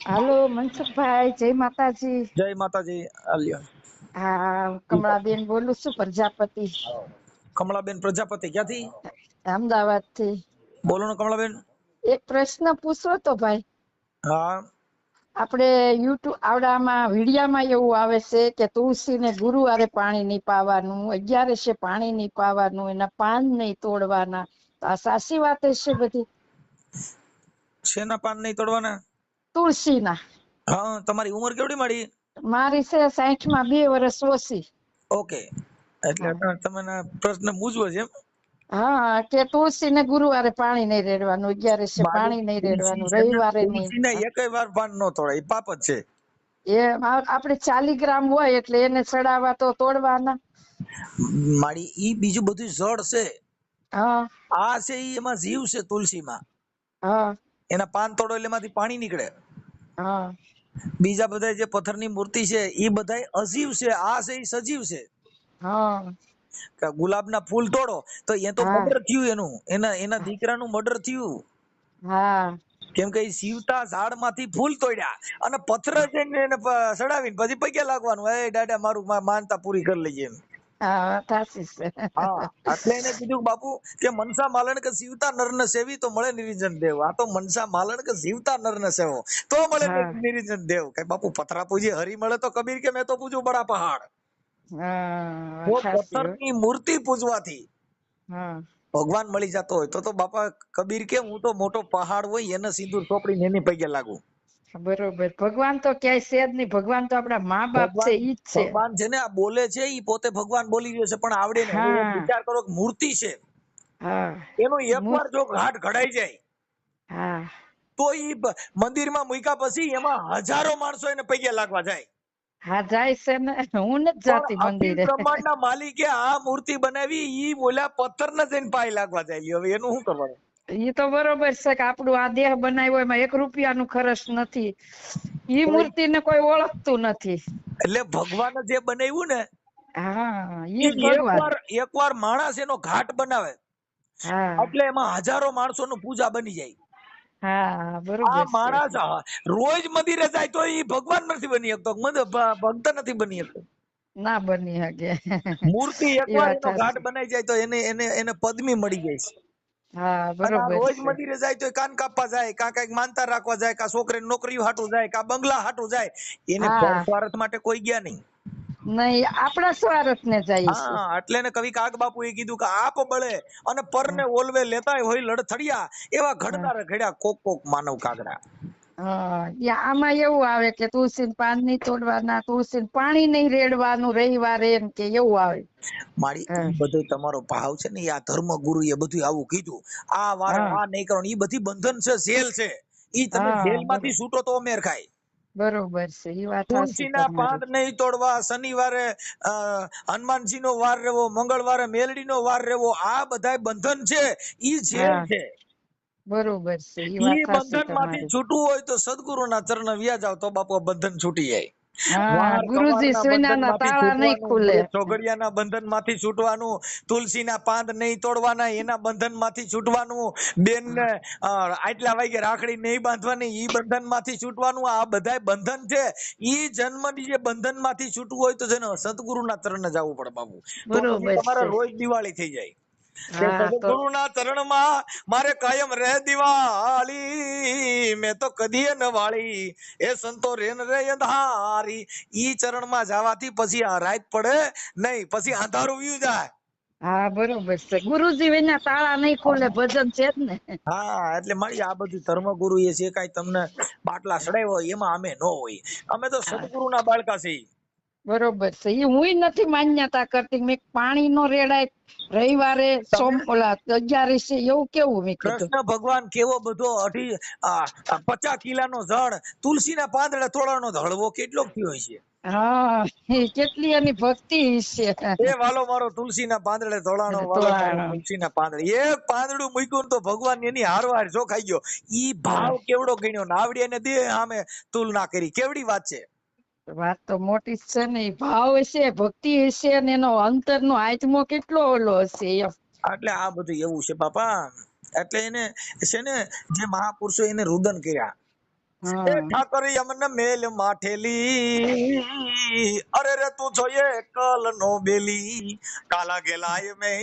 હાલો મનસુખભાઈ, જય માતાજી. જય માતાજી. આલ્યો હા, કમળાબેન બોલું છું, પ્રજાપતિ, કમળાબેન પ્રજાપતિ ક્યાંથી? અમદાવાદ થી. બોલો ને કમળાબેન. એક પ્રશ્ન પૂછવો તો ભાઈ. હા આપણે યુટ્યુબ આવડામાં વિડિયામાં એવું આવે છે કે તુલસીને ગુરુવારે પાણી નહીં પાવાનું, 11 પાણી નહીં પાવાનું, એના પાન નહીં તોડવાના. તો આ સાચી વાત છે બધી? શેના પાન નહીં તોડવાના? તુલસીના. હા, તમારી ઉંમર કેવડી મારી? મારી છે 60 માં 2 વર્ષ ઓછી. ઓકે, એટલે હા તમને પ્રશ્ન મૂંઝવો છે એમ? હા, કે તુલસીને ગુરુવારે પાણી નહીં રેડવાનું, 11 બાજુ પાણી નહીં તુલસી રેડવાનું, છે ને, રવિવારે નહીં. તુલસી ને એકેય વાર પાન ન તોડાય, એ પાપ જ છે. આપણે 40 ગ્રામ હોય એટલે એને ચડાવવા તો તોડવાના. મારી ઈ બીજું બધું જળ છે. હા આ છે ઈ એમાં જીવ છે. તુલસીમાં હા એના પાન તોડો એટલે એમાંથી પાણી નીકળે. હા બીજા બધા જે પથ્થરની મૂર્તિ છે એ બધા અજીવ છે. આ છે ઈ સજીવ છે. હા ગુલાબના ફૂલ તોડો તો એ તો હા મર્ડર થયું, એનું એના દીકરાનું મર્ડર થયું. હા કેમ કે સીવતા ઝાડ માંથી ફૂલ તોડ્યા અને પથ્થર જઈને એને ચડાવીને પછી પગે લાગવાનું, એ દાદા મારું માનતા પૂરી કરી લઈએ એમ. હા, સાચી છે. હા, એટલે એને કીધું બાપુ કે મનસા માલણ કે જીવતા નર ને સેવી તો મળે નિરીજન દેવ. આ તો મનસા માલણ કે જીવતા નર ને સેવો તો મળે હા નિરીજન દેવ. કે બાપુ પથરા પૂજી હરી મળે તો કબીર કે મેં તો પૂજું બડા પહાડ. હા, તો સાચી. પથ્થરની મૂર્તિ પૂજવાથી હા ભગવાન મળી જતો હોય તો બાપા કબીર કે હું તો મોટો પહાડ હોય એને સિંદૂર ચોપડીને એની પગે લાગુ. બરોબર. ભગવાન તો ક્યાંય છે જ નહીં. ભગવાન તો આપણા મા બાપ છે, ભગવાન ઈ જ છે. ભગવાન છે ને આ બોલે છે ઈ પોતે ભગવાન બોલી રહ્યો છે પણ આવડે ને. હવે એક હા વિચાર કરો કે મૂર્તિ છે, હા એનો એકવાર જો ઘાટ ઘડાઈ જાય હા તો ઈ મંદિરમાં મૂક્યા પછી એમાં હજારો માણસો એને પગે લાગવા જાય. હા, જાય છે ને. હું નથી પણ જાતી અખિલ મંદિરે. બ્રહ્માંડના માલિકે આ મૂર્તિ બનાવી, ઈ બોલ્યા પથ્થરને જઈને પાય લાગવા જાય. હવે એનું શું કરવાનું? ઈ તો બરોબર છે કે આપણું આ દેહ બનાવ્યો એમાં 1 રૂપિયાનું ખર્ચ નથી. ઈ મૂર્તિને કોઈ ઓળખતું નથી. એટલે ભગવાન જે બનાવ્યું ને હા, ઈ જ ઈ ભગવાન. એકવાર માણસ એનો ઘાટ બનાવે હા એટલે એમાં હજારો માણસોનું પૂજા બની જાય. હા, આ બરોબર છે. માણસ રોજ મંદિરે જાય તો ઈ ભગવાન નથી બની શકતો, ભક્ત નથી બની શકતો. ના બની શકે. મૂર્તિ ઈ એકવાર વાત એનો ઘાટ સાચી. બનાઈ જાય તો એને પદવી મળી જાય છે. હા, અને આ બરોબર રોજ છે. મંદિરે જાય તો કાન કાપવા જાય, કા કઈક માનતા રાખવા જાય, કા છોકરીને નોકરીઓ હાટું જાય, કા બંગલા હાટું જાય, એને ઘર હા, સ્વાર્થ માટે કોઈ ગયા નહીં. નહીં, આપણા સ્વાર્થ ને જાય છે. હા, એટલે એને કવિ કાગ બાપુ એ કીધું કે આપ બળે અને પરને ઓલવે લેતા હોય લડથડિયા, એવા હા ઘડનારે ઘડ્યા કોક કોક માનવ કાગડા. હા, આમાં એવું આવે કે તુલસી પાન નહીં તોડવાના, તુલસી પાણી નહીં રેડવાનું રવિવારે, એમ કે એવું આવે. મારી હા ઈ બધું તમારો ભાવ છે ને, આ ધર્મ ગુરુ એ બધું આવું કીધું. આ વારે હા આ નહીં કરવાનું, ઈ બધી બંધન છે, જેલ છે. ઈ તમે જેલ હા, માંથી છૂટો તો મેર ખાય. બરોબર છે. ઈ વાત સાચી તુલસીના પાન તમારી. નહીં તોડવા, શનિવારે હનુમાનજી નો વાર રહેવો, મંગળવારે મેલડી નો વાર રહેવો, આ બધા બંધન છે, ઈ જેલ હા, છે. બરોબર છે. ઈ વાત ઈ સાચી બંધન માંથી તમારી. છૂટવું હોય તો સદગુરુના ચરણ વ્યા જાવ તો બાપુ બંધન છૂટી જાય. હા, વાર ગુરુજી કવારના બંધન સોનાના માંથી તાળા નહીં છૂટવાનું, ખુલે. બે ચોઘડિયાના બંધન માંથી છૂટવાનું, તુલસીના પાન નહીં તોડવાના એના બંધન માંથી છૂટવાનું, બેન ને આટલા વાગે રાખડી નહીં બાંધવાની ઈ બંધન માંથી છૂટવાનું. આ બધા બંધન છે. ઈ જન્મની જે બંધન માંથી છૂટવું હોય તો જેને સદગુરુના ચરણે જવું પડે બાપુ. તો પછી બરોબર તમારે છે. રોજ દિવાળી થઈ જાય કે હા તો સદગુરુના ચરણમાં મારે કાયમ રહે દિવાળી, મેં તો કદીએ ન વાળી, એ સંતો રેન રે અંધારી. ઈ ચરણમાં જવાથી પછી આ રાત પડે નહીં, પછી અંધારું વયું જાય. હા, બરોબર છે. ગુરુજી વિના તાળા નહીં ખુલે, ભજન છે જ ને. હા, એટલે મારી આ બધું ધર્મગુરુ એ છે કઈ તમને બાટલા ચડાવ્યો હોય એમાં અમે ન હોય. અમે તો હા, સદગુરુના બાળકા છીએ. બરોબર છે. એ હું નથી માન્યતા કરતી. મેં પાણી નો રેડાય રવિવારે, તમે ઓલા 11 એવું કેવું મેં કીધું. કૃષ્ણ ભગવાન કેવો બધો 50 કિલાનો જળ તુલસીના પાંદડે તોડવાનો હળવો કેટલો થયો છે. હા, એ કેટલી એની ભક્તિ છે. એ વાલો મારો તુલસીના પાંદડે તોડાણો, વાલો મારો તોળાનો. તુલસીના પાંદડે. એક પાંદડું મૂક્યું ને તો ભગવાન એની હારવાર જો ખાઈ ગયો. ઈ હા, ભાવ કેવડો ગણ્યો, નાવડીને દે આમે તુલના કરી, કેવડી વાત છે. વાત તો મોટી જ છે ને. એ ભાવ હશે, ભક્તિ હશે, અને એનો અંતરનો આત્મો કેટલો ઓલો હશે એમ. એટલે આ બધું એવું છે બાપા. એટલે એને છે ને જે મહાપુરુષો એને રુદન કર્યા. એ હા ઠાકર યમન મેલ માઠેલી, અરે રે તું જોઈએ કલ નો બેલી, કાલા ગેલાય મેં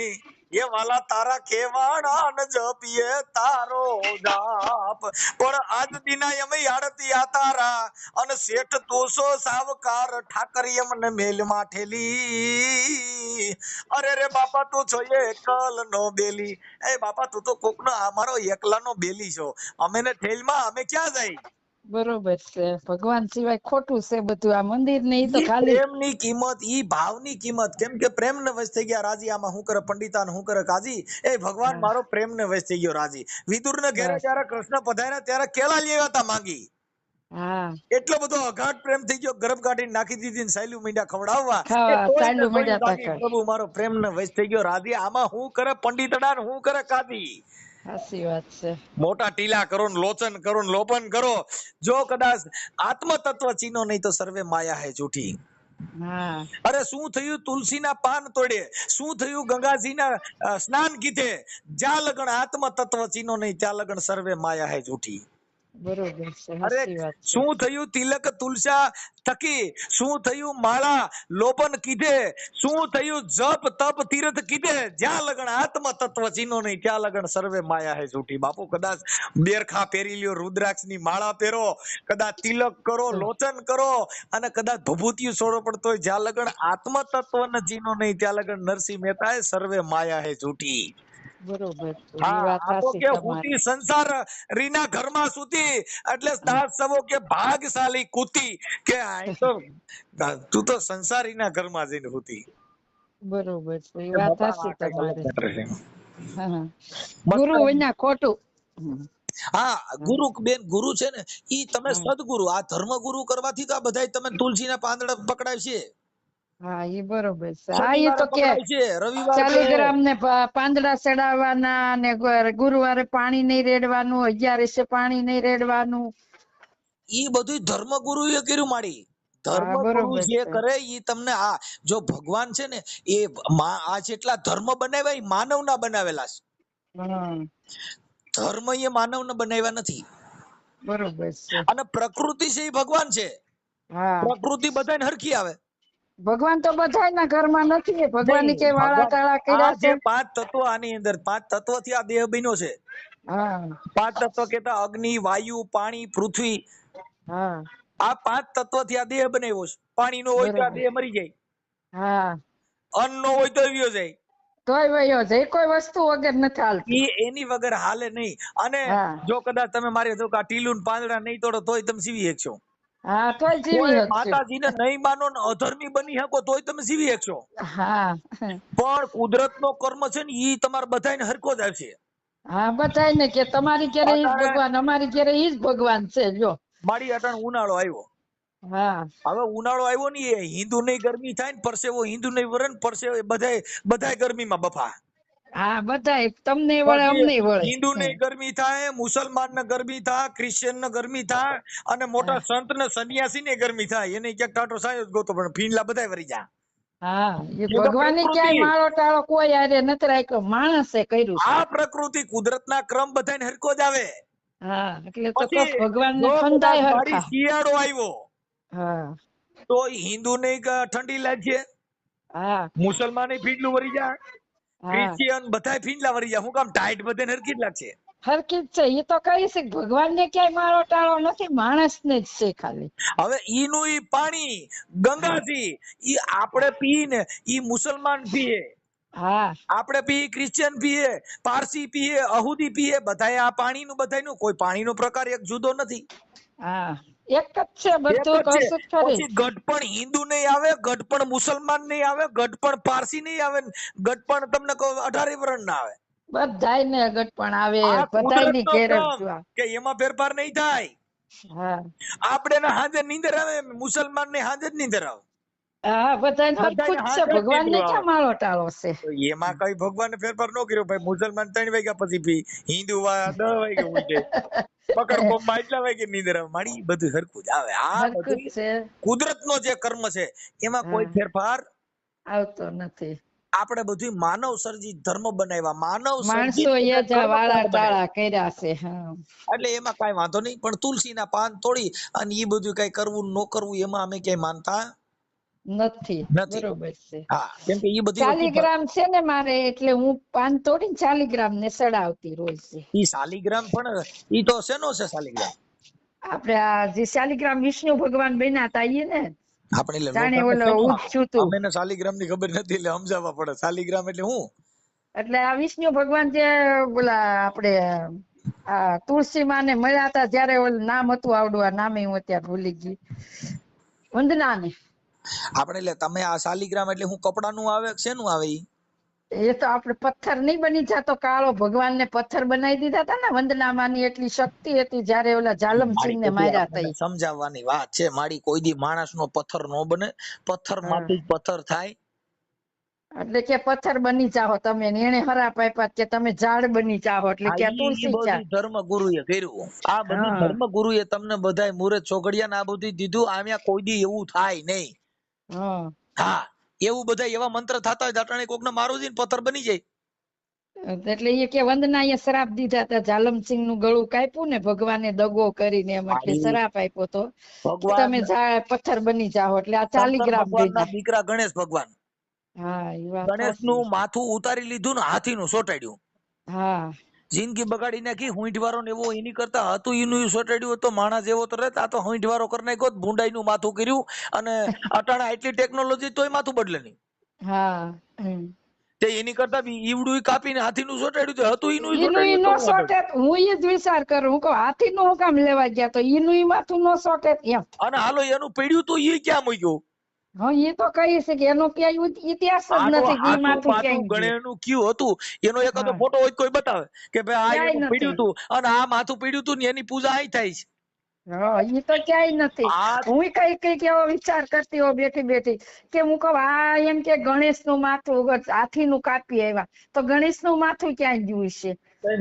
એ વાલા તારા કેવાણા ન જપીએ તારો જાપ, પણ આજ દિના અમે આડતી આ તારા અને શેઠ તોસો સાવકાર, ઠાકર યમન મેલ માઠેલી, અરે રે બાપા તું જોઈએ કલ નો બેલી, એ બાપા તું તો કોકનો અમારો એકલાનો બેલી છો, અમે ને ઠેલમાં અમે ક્યાં જાય? બરોબર છે. ભગવાન સિવાય ખોટું છે બધું. આ મંદિર ને ઈ તો ઈ ખાલી પ્રેમની કિંમત, ઈ ભાવની કિંમત, કેમ કે પ્રેમ ને વશ થઈ ગયા રાજી. આમાં હું કરે પંડિતાન, હું કરે કાજી, એ ભગવાન હા મારો પ્રેમ ને વશ થઈ ગયો રાજી. વિદુર ને ઘેરે બસ જયારે કૃષ્ણ પધાર્યા ત્યારે કેળા લેવા હતા માંગી, હા એટલો બધો અઘાટ પ્રેમ થઈ ગયો, ગરમ કાઢીને નાખી દીધી ને સાયલું મીંડા ખવડાવવા, એ ખાવા તોય ને ચાલુ તોય મળ્યા બાકી તા. પ્રભુ મારો પ્રેમ ને વશ થઈ ગયો રાજી. આમાં હું કરે પંડિતડા ને હું કરે કાજી. સાચી વાત છે. મોટા ટીલા કરો ને લોચન કરો ને લોપન કરો, જો કદાચ આત્મ તત્વ ચીનો નહીં તો સર્વે માયા હે જૂઠી. હા અરે શું થયું તુલસીના પાન તોડે, શું થયું ગંગાજીના સ્નાન કીધે, જ્યાં લગન આત્મ તત્વ ચીનો નહીં ત્યાં લગન સર્વે માયા હે જૂઠી. બરોબર છે. અરે સાચી વાત છે. શું થયું તિલક તુલસા થકી, શું થયું માળા લોપન કીધે, શું થયું જપ તપ તીર્થ કીધે, જ્યાં લગન આત્મ તત્વ ચીનો નહીં ત્યાં લગન સર્વે માયા હે જૂઠી. બાપુ કદાચ બેરખા પહેરી લ્યો, રુદ્રાક્ષની માળા પહેરો, કદાચ તિલક કરો, લોચન કરો અને કદાચ ભભૂતિયું છોડો, પણ તોય જ્યાં લગન આત્મ તત્વ ન ચીનો નહીં ત્યાં લગન નરસિંહ મહેતા સર્વે માયા હે જૂઠી. બરોબર છે. એ હા વાત આ તો સાચી કે તમારી. હુતી સંસાર રીના ઘરમાં સૂતી, એટલે દાસ સવો કે ભાગશાલી કૂતી, કે આય તો તું તો સંસારીના ઘરમાં જઈને હુતી. બરોબર છે. એ એ વાત બાપા સાચી આ કઈક અલગ તમારી. મેટર છે. હા મસ્ત. ગુરુ વિના ખોટું. હમ. હા ગુરુ બેન, ગુરુ છે ને ઈ તમે હા સદગુરુ, આ ધર્મ ગુરુ કરવાથી તો આ બધાય તમે તુલસીના પાંદડા પકડાય છે, હા એ બરોબર છે. હા એ શનિવારે તો કે પકડાય છે, રવિવાર કે શાલિગ્રામ ને પાંદડા ચડાવવાના ને ગુરુવારે પાણી નહીં રેડવાનું, 11 પાણી નહીં રેડવાનું. ઈ બધું ધર્મગુરુ એ કર્યું માડી. હા ધર્મગુરુ બરોબર જે છે. કરે ઈ તમને આ જો ભગવાન છે ને એ આ જેટલા ધર્મ બનાવ્યા એ માનવના બનાવેલા છે. હા ધર્મ એ માનવના બનાવ્યા નથી. બરોબર છે. અને પ્રકૃતિ છે એ ભગવાન છે. હા પ્રકૃતિ બધાને હરખી આવે ભગવાન તો બધાયના ઘરમાં નથી. ભગવાન નહીં. કે વાળા ભગવાન કાળા આ કર્યા જે છે. 5 તત્વો, આની અંદર 5 તત્વથી આ દેહ બન્યો છે. હા 5 તત્વ કેતા અગ્નિ, વાયુ, પાણી, પૃથ્વી, હા આ 5 તત્વથી આ દેહ બનાવ્યો છે. પાણી નો હોય તો આ બરોબર. દેહ મરી જાય, હા અન્ન નો હોય તો વ્યો જાય, તોય વયો જાય, કોઈ વસ્તુ વગર નથી હાલતું. એની વગર હાલે નહીં. અને હા જો કદાચ તમે મારે જો આ ટીલું ને પાંદડા નહીં તોડો તોય તમે જીવી શકશો. હા તોય જીવી કોઈ શકશું. માતાજીને નહીં માનો ને અધર્મી બની શકો તોય તમે જીવી શકશો. હા પણ કુદરતનો કર્મ છે ને ઈ તમારે બધાને હરખો જ આવશે. હા બધાય ને કે તમારી ઘેરે ઈ જ અટાણે ભગવાન, અમારી ઘેરે ઈ જ ભગવાન છે. જો મારી અટાણે ઉનાળો આવ્યો. હા હવે ઉનાળો આવ્યો ને એ હિન્દુ નહીં ગરમી થાય ને પરસેવો હિન્દુ નહીં વરે ને પરસેવો બધાય ગરમીમાં બફા. હા બધાય, તમને વળે પછી અમને વળે. હિન્દુ ને ગરમી થાય, મુસલમાન ને ગરમી થાય, ક્રિશ્ચિયન ને ગરમી થાય, અને મોટા સંત ને સંન્યાસી ને ગરમી થાય. એને ક્યાંક ટાટો સાયો જ ગોતો પણ ભીંડલા બધાય વરી જા. હા એ એ તો ભગવાન પ્રકૃતિ. ક્યાંય માળો ટાળો કોઈ આરે નથી રાખ્યો, માણસે કર્યું છે. આ પ્રકૃતિ કુદરતના ક્રમ બધાને હરખો જ આવે. હા એટલે તો પછી ભગવાન ને જો કદાચ ખંદાય મારી હરખા. શિયાળો આવ્યો હા તો હિન્દુ ને ઠંડી લાગશે, હા મુસલમાન ભીંડલું વરી જાય, હા ક્રિશ્ચિયન બધાય ભીંડલા વરી જાય. હું કામ ટાઈટ બધાને હરખી જ લાગશે. હરખી જ છે. એ તો કહી છે ભગવાન ને ક્યાંય માળો ટાળો નથી, માણસ ને જ છે ખાલી. હવે ઈનું ઈ પાણી ગંગાજી ઈ આપણે પીને ઈ મુસલમાન પીએ, હા આપણે પીએ, ક્રિશ્ચિયન પીએ, પારસી પીએ, અહુદી પીએ, બધાય આ પાણીનું બધાયનું કોઈ પાણીનો પ્રકાર એક જુદો નથી. હા એક જ છે એક બધું, જ છે. કશું જ ખરી. પછી ગઢપણ હિન્દુ નહીં આવે, ગઢપણ મુસલમાન નહીં આવે, ગઢપણ પારસી નહીં આવે, ગઢપણ તમને કહો 18 વર્ણ ના આવે. બધાય ને ગટપણ આવે, આ બધાય ની કુદરતનો ઘેરે ક્રમ જો. કે એમાં ફેરફાર નહીં થાય. હા આપણે ને હાજે નીંદર આવે, મુસલમાન ને હાજે જ નીંદર આવે, હા બધાય હરખું બધાને જ છે. હાજે જ ભગવાન ને નીંદર આવે. ક્યાં માળો ટાળો છે. તો એમાં કઈ ભગવાને ફેરફાર ન કર્યો ભાઈ. મુસલમાન 3 વાગ્યા પછી પી, હિન્દુ 10 વાગે ઉઠે, પકડ કોમમાં એટલા વાગે નીંદર આવે. મારી બધું હરખું જ આવે. આ હરખું બધું જ છે. કુદરતનો જે કર્મ છે એમાં કોઈ હા ફેરફાર આવતો નથી. આપણે બધું માનવ સર્જિત ધર્મ બનાવ્યા, માનવ સર્જિત માણસો એ બધા જ આ વાળા કર્મકાંડ બનાવ્યા. ટાળા કર્યા છે. હા, એટલે એમાં કાંઈ વાંધો નહીં, પણ તુલસીના પાન તોડી અને ઈ બધું કઈ કરવું ન કરવું એમાં અમે ક્યાંય માનતા નથી. નથી. બરોબર છે. હા, કેમ કે ઈ બધી વસ્તુ શાલિગ્રામ છે ને મારે, એટલે હું પાન તોડીને શાલિગ્રામ ને સડાવતી રોજ છે. ઈ શાલિગ્રામ પણ ઈ તો શેનો છે શાલિગ્રામ? આપડે આ જે શાલિગ્રામ વિષ્ણુ ભગવાન બન્યા તા ઈ ને, આપણે એટલે જાણે લોકોને ઓલો શેનો? ઉઠ્યું તું. અમને શાલિગ્રામ ની ખબર નથી એટલે સમજાવવા પડે. શાલિગ્રામ એટલે હું? એટલે આ વિષ્ણુ ભગવાન જે બોલા આપણે આ તુલસી માં ને મળ્યા હતા, જયારે ઓલું નામ હતું આવડું, આ નામે હું અત્યારે ભૂલી ગઈ, વંદના ને. આપણે એટલે તમે આ શાલિગ્રામ એટલે હું કપડાનું આવે કે શેનું આવે ઈ? એ તો આપણે પથ્થર નહીં બની જતો કાળો, ભગવાન ને પથ્થર બનાવી દીધા હતા ને, વંદનામાંની એટલી શક્તિ હતી જયારે ઓલા જાલમસિંહ ને માર્યા હતા. સમજાવવાની વાત છે મારી. કોઈ દી માણસનો પથ્થર નો બને, પથ્થર માંથી જ પથ્થર થાય. એટલે કે પથ્થર બની જાઓ તમે, ને એને હરા પાપ્યા કે તમે ઝાડ બની જાઓ, એટલે કે ઈ તુલસી બધું ધર્મ ગુરુએ કર્યું. આ બધું ધર્મ ગુરુએ તમને બધાય મુરત ચોઘડિયા ને આ બધું દીધું. આમ્યા કોઈ દી એવું થાય નહીં. હા, એવું બધા એવા મંત્ર થતા હોય દાટાણે કોકને મારું છે ને પથ્થર બની જાય. એટલે એ કે વંદના એ શ્રાપ દીધા હતા, જાલમસિંહ નું ગળું કાપ્યું ને ભગવાને દગો કરીને, એમ એટલે શ્રાપ આપ્યો તો ભગવાન તમે પથ્થર બની જાઓ, એટલે આ શંકર 40 ગ્રામ ભગવાનના બન્યા. દીકરા ગણેશ ભગવાન, હા, એ વાત ગણેશ સાચી. નું માથું ઉતારી લીધું ને હાથીનું સોટાડ્યું. હા, જિંદગી બગાડી નાખી. હુંઠ વાળો ને એવો એની કરતા હતું એનું સોટાડ્યું તો માણસ જેવો તો રહેતા. આ તો હુંઠ વાળો કરી નાખ્યો, ભૂંડાઈ નું માથું કર્યું. અને અટાણા એટલી ટેકનોલોજી તોય માથું બદલે નહીં. હા, તે એની કરતા બી ઈવડું કાપીને હાથીનું સોટાડ્યું તો હતું ઈનું સોટાડ્યું નો તો હું સોટે. હું એ જ વિચાર કરું, હું કહું હાથી નું હું કામ લેવા ગયા, તો ઈનું માથું નો સોટે એમ. અને હાલો એનું પડ્યું તો ઈ ક્યાં મૂક્યું? હા, એ તો કહી છે કે એનો ક્યાંય ઇતિહાસ જ નથી કે ઈ માથું ક્યાંય ગયું. ગણેશનું કયું હતું એનો એકાદો ફોટો હોય કોઈ બતાવે કે ભાઈ આ એનું ક્યાંય પડ્યું નથી. હતું અને આ માથું પડ્યું હતું ને એની પૂજા અહીં થાય છે. હા, ઈ તો ક્યાંય નથી. આ હું કઈક એવો વિચાર કરતી હો બેઠી બેઠી, કે હું કહું આ એમ કે ગણેશ નું માથું હાથી નું કાપી આવ્યા, તો ગણેશ નું માથું ક્યાંય ગયું છે?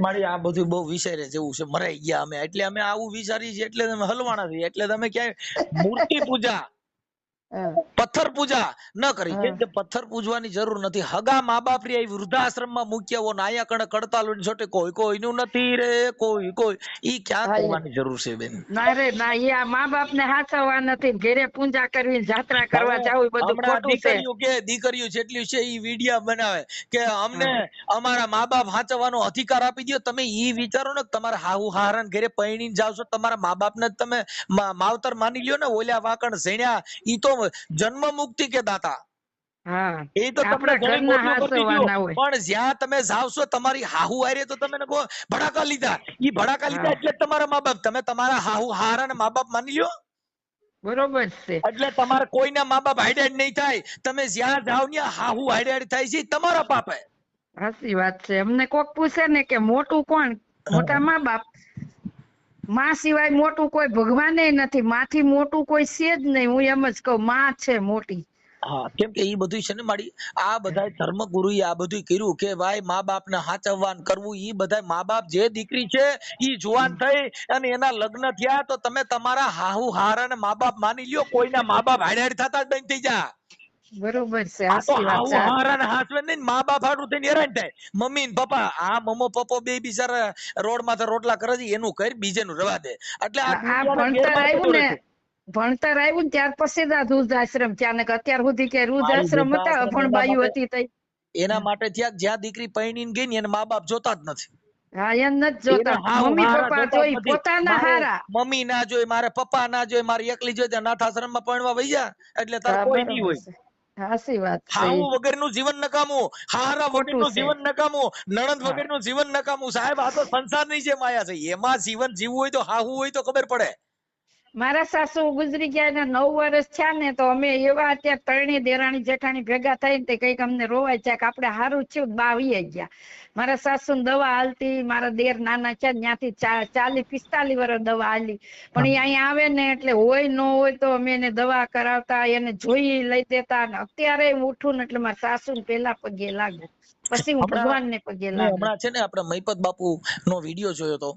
મારી આ બધું બહુ વિચારે જેવું છે. મરાઈ ગયા અમે, એટલે અમે આવું વિચારી છીએ, એટલે તમે હલવાણા છીએ. એટલે તમે ક્યાંય મૂર્તિ પૂજા, પથ્થર પૂજા ન કરી. કેમ કે પથ્થર પૂજવાની જરૂર નથી. હગા મા બાપ રે વૃદ્ધાશ્રમમાં મૂક્યા હો, નાયા કણે કડતાલ છોટે કોઈ કોઈનું નથી રે, કોઈ ઈ ક્યાં કરવાની જરૂર છે બેન? ના રે ના, એ આ મા બાપ ને હાચવવા નથી, ઘરે પૂજા કરવી, જાત્રા કરવા જવું, બધું હમણાં ખોટું છે. દીકરીઓ જેટલી છે ઈ વિડિયા બનાવે કે અમને અમારા મા બાપ હાચવવાનો અધિકાર આપી દો. તમે ઈ વિચારો ને, તમારા હાહુ હારાને ઘરે પૈણીને જાવ છો, તમારા મા બાપ ને તમે માવતર માની લ્યો ને. ઓલ્યા વાકણ ઝેણ્યા ઈ તો જન્મ મુક્તિ કે દાતા. એ તો તમને ઘણી મોટું કરી દીધું. પણ જ્યાં તમે જાવ છો તમારી હાહુ હારે તો તમે ભડાકા લીધા. ઈ ભડાકા લીધા એટલે તમારા મા બાપ, તમે તમારા હાહુ હારા ને મા બાપ માની લ્યો. બરોબર છે. એટલે તમારે કોઈના મા બાપ હાઈડેડ નહીં થાય. તમે જ્યાં જાવ ત્યાં હાહુ હાઈડેડ થાય છે, તમારા પાપે. સાચી વાત છે. અમને કોક પૂછે ને કે મોટું કોણ? મોટા મા બાપ. માં સિવાય મોટું કોઈ ભગવાને નથી, માંથી મોટું કોઈ છે જ નહીં. હું એમ જ કહું, માં છે મોટી. હા, કેમ કે ઈ બધું છે ને મારી, આ બધા ધર્મ ગુરુએ આ બધું કર્યું કે ભાઈ મા બાપ ને હાચવવાન કરવું. ઈ બધા મા બાપ, જે દીકરી છે ઈ જુવાન થઈ અને એના લગ્ન થયા તો તમે તમારા હાહુ હારા ને મા બાપ માની લ્યો. કોઈના મા બાપ હાઈડેડ થતા જ બંધ થઈ જા. બરોબર છે. આ તો સાચી વાત હાહુ છે. હારા ને હાચવે નહીં, મા બાપ હાટું થઈને હેરાન થાય. મમ્મી ને પપ્પા, આ મમ્મો પપ્પો બે બિચારા રોડ માંથી રોટલા કરે છે, એનું કર, બીજેનું રવા દે. એટલે આ દુનિયાનો ગેરમાર્ગ થતો રહે છે. ભણતર આવ્યું ને ત્યાર પછી જ આ વૃદ્ધાશ્રમ થયા, ને અત્યાર સુધી કે વૃદ્ધાશ્રમ હતા, અભણ બાયું હતી તઈ. એના માટે થયા જ્યાં દીકરી પૈણીને ગઈ ને એને મા બાપ જોતા જ નથી. હા, એમ નથી જોતા. મમ્મી પપ્પા જોઈ પોતાના હારા. મમ્મી ના જોઈ, મારે પપ્પા ના જોઈ, મારે એકલી જોઈ, અનાથાશ્રમ માં પરણવા વઈ જા એટલે તાર કોઈ નહીં હોય. સાચી વાત છે. હાહુ વગરનું જીવન નકામું, હારા વગરનું જીવન નકામું, નણંદ વગરનું જીવન નકામું. સાહેબ, આ તો સંસારની જે માયા છે, એમાં જીવન જીવવું હોય તો હાહુ હોય તો ખબર પડે. મારા સાસુ ગુજરી ગયા ને 9 વર્ષ થયા ને, તો અમે એવા અત્યારે ત્રણેય દેરાણી જેઠાણી ભેગા થઈને તે કઈક અમને રોવાય છે કે આપણે હારું થયું, બાવીએ ગયા. મારા સાસુ દવા હાલતી, મારા દેર નાના છે ત્યાંથી 40-45 વર્ષ દવા હાલી. પણ એ અહીંયા આવે ને એટલે હોય ન હોય તો અમે એને દવા કરાવતા, એને જોઈ લઈ દેતા. અને અત્યારે ઉઠું ને એટલે મારા સાસુ ને પેલા પગે લાગુ, પછી હું ભગવાન ને પગે લાગુ. હમણાં છે ને આપણે મહિપત બાપુ નો વિડીયો જોયો તો.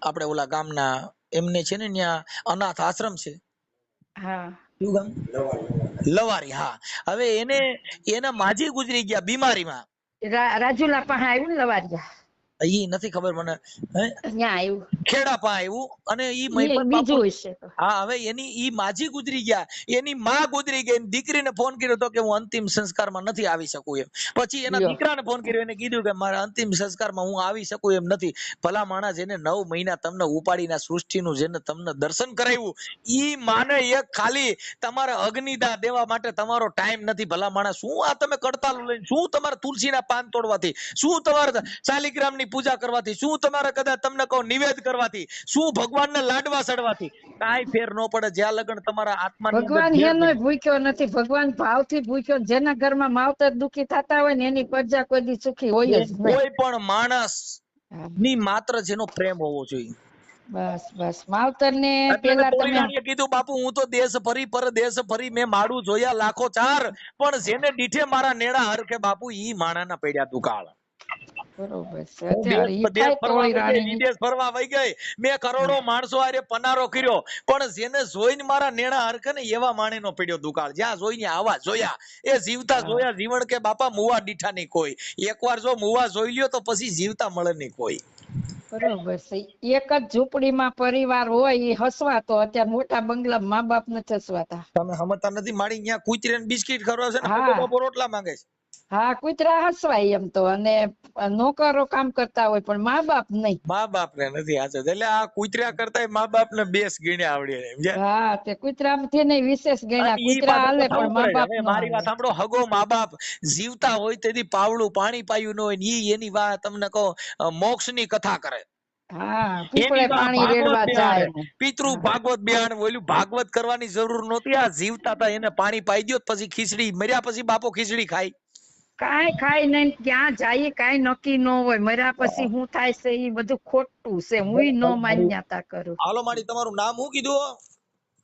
આપણે ઓલા ગામના એમને છે ને ત્યાં અનાથ આશ્રમ છે. હા, કયું ગામ? લવારી, હા. હવે એના માજી ગુજરી ગયા બીમારીમાં. રાજુલા પાસે આવ્યું ને લવારિયા, ઈ નથી ખબર મને. હે ત્યાં આવ્યું, ખેડા પા આવ્યું અને ઈ એ મહિપત બાપુ. બીજું હશે તો. હા, હવે ઈ માજી ગુજરી ગયા, એની માં ગુજરી ગઈ, દીકરીને ફોન કર્યો તો કે હું અંતિમ સંસ્કારમાં નથી આવી શકું એમ. પછી એના લ્યો. દીકરાને ફોન કર્યો, એને કીધું કે મારા અંતિમ સંસ્કારમાં હું આવી શકું એમ નથી. ભલા માણસ, જેને 9 મહિના તમને ઉપાડીને સૃષ્ટિનું જેને તમને દર્શન કરાવ્યું, ઈ માને એક ખાલી તમારા અગ્નિદાહ દેવા માટે તમારો ટાઈમ નથી. ભલા માણસ, શું આ તમે કડતાલ લઈને, શું તમારા તુલસીના પાન તોડવાથી, શું તમારા શાલિગ્રામની પૂજા કરવાથી, શું તમારે કદાચ તમને કહો નિવેદ કરવાથી, શું ભગવાનને લાડવા ચડવાથી કાંઈ ફેર ન પડે. જ્યાં લગન તમારા આત્માની અંદર ભગવાન ઝેર એનો ભૂખ્યો નથી, ભગવાન ભાવથી ભૂખ્યો. જેના ઘરમાં માવતર દુખી થતા હોય ને એની પ્રજા કોઈ દી સુખી હોય જ નહીં. કોઈ પણ માણસ ની માત્ર જેનો પ્રેમ હોવો જોઈએ. બસ બસ, માવતર ને એટલે પેલા તોરી તમે રાણીએ કીધું, બાપુ હું તો દેશ ફરી પરદેશ ફરી, મેં માડું જોયા લાખો ચાર, પણ જેને દીઠે મારા નેડા હરખે બાપુ, ઈ માણાના પડ્યા દુકાળ. બરોબર છે. હું અત્યારે ઈ દેશ થાય ફરવા તોય વઈ ગઈ, રાણી વિદેશ ફરવા વઈ ગઈ, મેં કરોડો માણસો હારે પનારો કર્યો, પણ જેને જોઈને મારા નેણા હરખે ને એવા માણેનો પડ્યો દુકાળ. જ્યાં જોઈને આવા જોયા, એ જીવતા જોયા જીવણ કે બાપા મુવા દીઠા નહીં કોઈ. એકવાર જો મુવા જોઈ લ્યો તો પછી જીવતા મળે નહીં કોઈ. બરોબર છે. એક જ ઝૂંપડીમાં પરિવાર હોય એ હસવાતો, અત્યારે મોટા બંગલા મા બાપ નથી હસવાતા. તમે સમજતા નથી માડી, ત્યાં કૂતરીને બિસ્કિટ ખવડાવે છે ને હા. પપ્પા બાપુ રોટલા માંગે છે. હા, કૂતરા હસવાય એમ તો, અને નોકરો કામ કરતા હોય પણ મા બાપ નહીં. મા બાપ ને નથી હાચો. એટલે આ કૂતરા કરતા મા બાપ ને બેસ ગણ્યા આવડે સમજ્યા. હા, તે કૂતરામાંથી નહીં વિશેષ ગણ્યા. અને ઈ કૂતરા પાછળ હાલે તો થવું પણ મા પડે. બાપ હવે નો મારી વાત હાલે. સાંભળો, હગો મા બાપ જીવતા હોય તેથી પાવડું પાણી પાયું ન હોય, ઈ એની વાત તમને કહો મોક્ષ ની કથા કરે. હા, એની પીપળે વાત પાણી ભાગવત રેડવા બિહાડે, જાય ને. પિતૃ ભાગવત બિહાડે. ઓલું ભાગવત કરવાની જરૂર નહોતી. આ જીવતા હતા એને પાણી પાઈ દ્યો, પછી ખીચડી, મર્યા પછી બાપો ખીચડી ખાય. કાંઈ ખાય નહીં, ક્યાં જાય કાંઈ નક્કી ન હોય. મર્યા પછી શું થાય છે એ બધું ખોટું છે. હું ન માન્યતા કરું. હાલો માડી, તમારું નામ શું કીધું?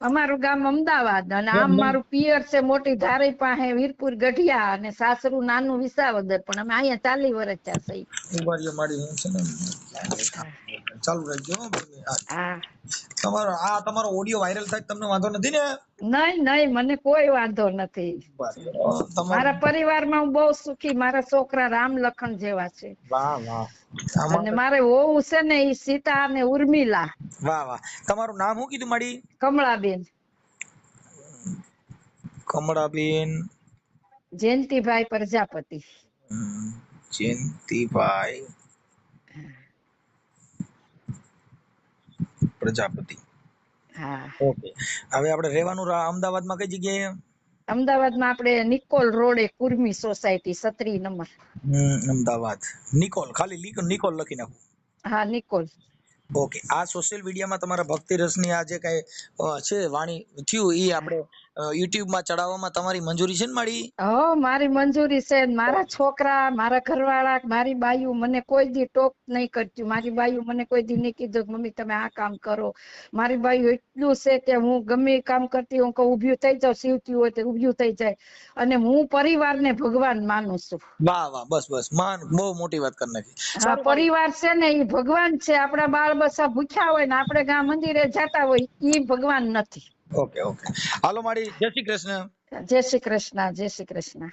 અમારું ગામ અમદાવાદ, અને આમ મારું પિયર છે મોટી ધારી પાસે વીરપુર ગઢિયા, અને સાસરું નાનું વિસાવદર, પણ અમે અહીંયા 40 વર્ષ થયા છે. ઉભા રહ્યો માડી, હું છે ને ચાલુ રાખજો. હા, તમારો ઓડિયો વાયરલ થાય તમને વાંધો નથી ને? નહીં નહીં, મને કોઈ વાંધો નથી. મારા પરિવારમાં હું બહુ સુખી. મારા છોકરા રામ લખન જેવા છે. વાહ વાહ, અને મારે વહુ છે ને ઈ સીતા અને ઉર્મિલા. વાહ વાહ. તમારું નામ શું કીધું માડી? કમળાબેન. કમળાબેન જયંતિભાઈ પ્રજાપતિ. જયંતિભાઈ પ્રજાપતિ. હા. ઓકે. હવે આપણે રહેવાનું અમદાવાદમાં કઈ જગ્યાએ? અમદાવાદમાં આપણે નિકોલ રોડે કુર્મી સોસાયટી 37 નંબર. અમદાવાદ નિકોલ, ખાલી નિકોલ લખી નાખું. હા, નિકોલ. ઓકે. આ સોશિયલ મીડિયામાં તમારા ભક્તિ રસની આ જે કઈ છે વાણી થયું, એ આપણે યુટ્યુબ માં ચડાવવામાં તમારી મંજૂરી છે ને માડી? હો, મારી મંજૂરી છે. મારા છોકરા, મારા ઘરવાળા, મારી બાયુ મને કોઈ દી ટોક નહીં કરતી. મારી બાયુ મને કોઈ દી નહીં કીધું મમ્મી તમે આ કામ કરો. મારી બાયુ એટલું છે કે હું ગમે એ કામ કરતી હું કહું ઊભી થઈ જાવ, સીવતી હોય તો ઊભી થઈ જાય. અને હું પરિવારને ભગવાન માનું છું. વાહ વાહ, બસ બસ, બહુ મોટી વાત કરી નાખી. હા, પરિવાર છે ને એ ભગવાન છે. આપણા બાળ બચ્ચા ભૂખ્યા હોય ને આપણે ગામ મંદિરે જતા હોય, એ ભગવાન નથી. Okay okay. હાલો માડી, જય શ્રી કૃષ્ણ. જય શ્રી કૃષ્ણ, જય શ્રી કૃષ્ણ.